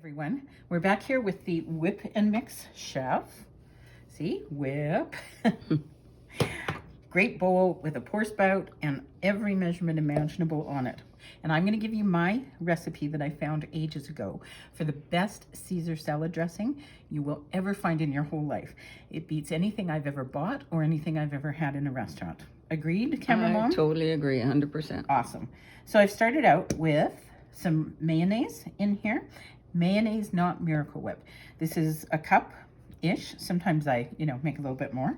Everyone, we're back here with the Whip and Mix Chef. See, whip. Great bowl with a pour spout and every measurement imaginable on it. And I'm going to give you my recipe that I found ages ago for the best Caesar salad dressing you will ever find in your whole life. It beats anything I've ever bought or anything I've ever had in a restaurant. Agreed, Camera Mom? I totally agree, 100%. Awesome. So I've started out with some mayonnaise in here. Mayonnaise, not Miracle Whip. This is a cup-ish. Sometimes I, make a little bit more.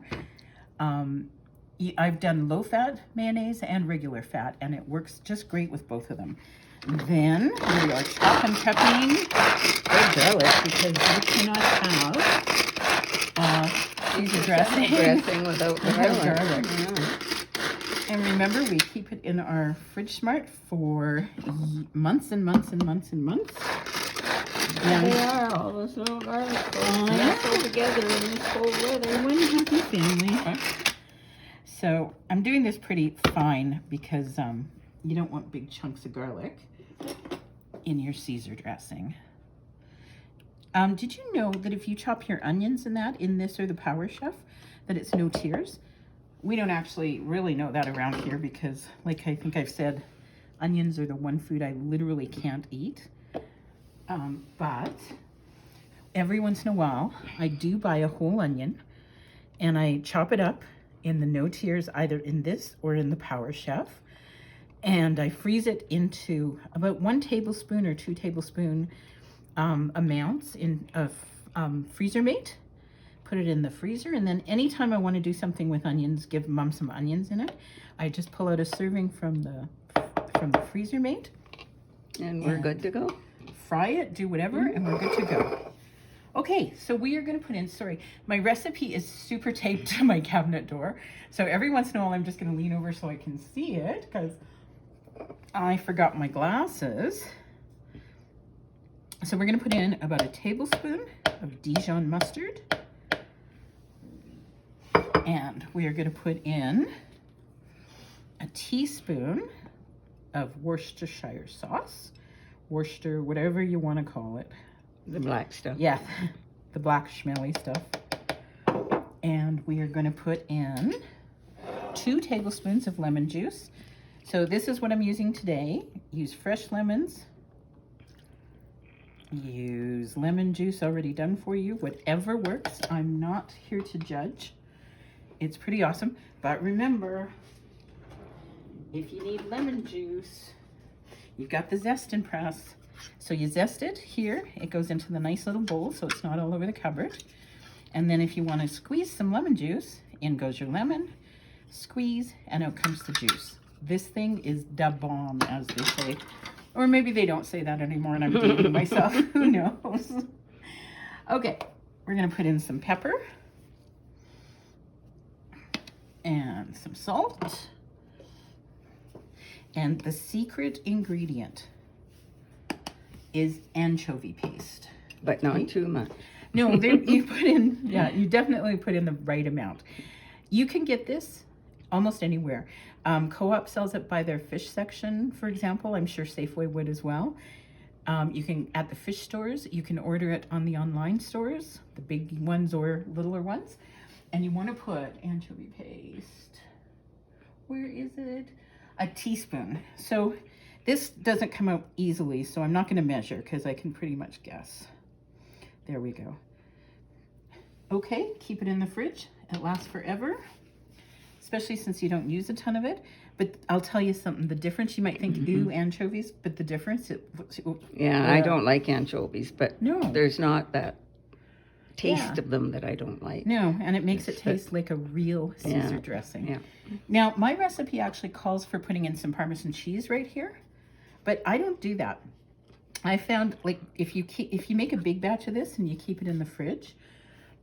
I've done low-fat mayonnaise and regular fat, and it works just great with both of them. Then we are chopping our garlic because you cannot have Caesar dressing without garlic. Yeah. And remember, we keep it in our fridge smart for months and months and months and months. And they are, all those little garlic cloves nestled together in this cold weather. One happy family. So I'm doing this pretty fine because you don't want big chunks of garlic in your Caesar dressing. Did you know that if you chop your onions in this or the Power Chef, that it's no tears? We don't actually really know that around here because, like I think I've said, onions are the one food I literally can't eat. But every once in a while, I do buy a whole onion and I chop it up in the no tears, either in this or in the Power Chef. And I freeze it into about 1 tablespoon or 2 tablespoon amounts of freezer mate. Put it in the freezer, and then anytime I want to do something with onions, give Mom some onions in it, I just pull out a serving from the freezer mate. And we're good to go. Fry it, do whatever, and we're good to go. Okay, so we are going to put in, my recipe is super taped to my cabinet door. So every once in a while, I'm just going to lean over so I can see it because I forgot my glasses. So we're going to put in about a tablespoon of Dijon mustard. And we are going to put in a teaspoon of Worcestershire sauce. Worcester, whatever you want to call it. The black stuff. Yeah, the black schmelly stuff. And we are going to put in 2 tablespoons of lemon juice. So this is what I'm using today. Use fresh lemons. Use lemon juice already done for you. Whatever works. I'm not here to judge. It's pretty awesome. But remember, if you need lemon juice, you've got the zest and press. So you zest it here. It goes into the nice little bowl so it's not all over the cupboard. And then if you want to squeeze some lemon juice, in goes your lemon, squeeze, and out comes the juice. This thing is da bomb, as they say. Or maybe they don't say that anymore and I'm dating myself. Who knows? Okay, we're going to put in some pepper. And some salt. And the secret ingredient is anchovy paste. But not too much. No, you put in, you definitely put in the right amount. You can get this almost anywhere. Co-op sells it by their fish section, for example. I'm sure Safeway would as well. You can, at the fish stores, you can order it on the online stores, the big ones or littler ones. And you want to put anchovy paste. Where is it? A teaspoon. So this doesn't come out easily, so I'm not going to measure because I can pretty much guess. There we go. Okay, keep it in the fridge. It lasts forever, especially since you don't use a ton of it. But I'll tell you something. The difference, you might think, ooh, anchovies, but the difference... I don't like anchovies, but no, there's not that taste of them that I don't like. No, and it makes it taste like a real Caesar dressing. Yeah. Now, my recipe actually calls for putting in some Parmesan cheese right here, but I don't do that. I found, like, if you make a big batch of this and you keep it in the fridge,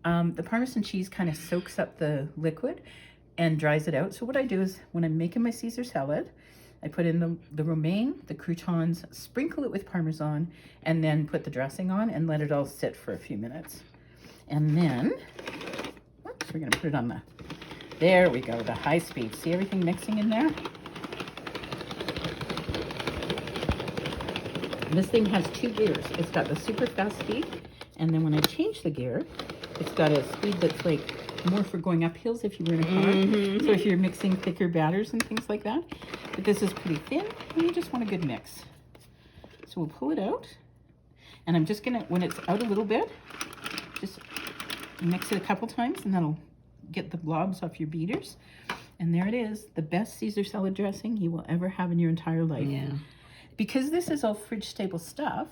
the Parmesan cheese kind of soaks up the liquid and dries it out. So what I do is when I'm making my Caesar salad, I put in the romaine, the croutons, sprinkle it with Parmesan, and then put the dressing on and let it all sit for a few minutes. And then, we're going to put it on there we go, the high speed. See everything mixing in there? This thing has 2 gears. It's got the super fast speed, and then when I change the gear, it's got a speed that's like more for going up hills if you were in a car. So if you're mixing thicker batters and things like that. But this is pretty thin, and you just want a good mix. So we'll pull it out, and I'm just gonna, when it's out a little bit, just mix it a couple times, and that'll get the blobs off your beaters. And there it is, the best Caesar salad dressing you will ever have in your entire life. Yeah. Because this is all fridge stable stuff,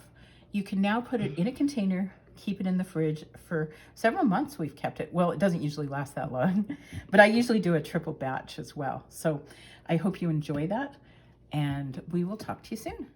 you can now put it in a container, keep it in the fridge for several months. We've kept it. Well, it doesn't usually last that long, but I usually do a triple batch as well. So I hope you enjoy that, and we will talk to you soon.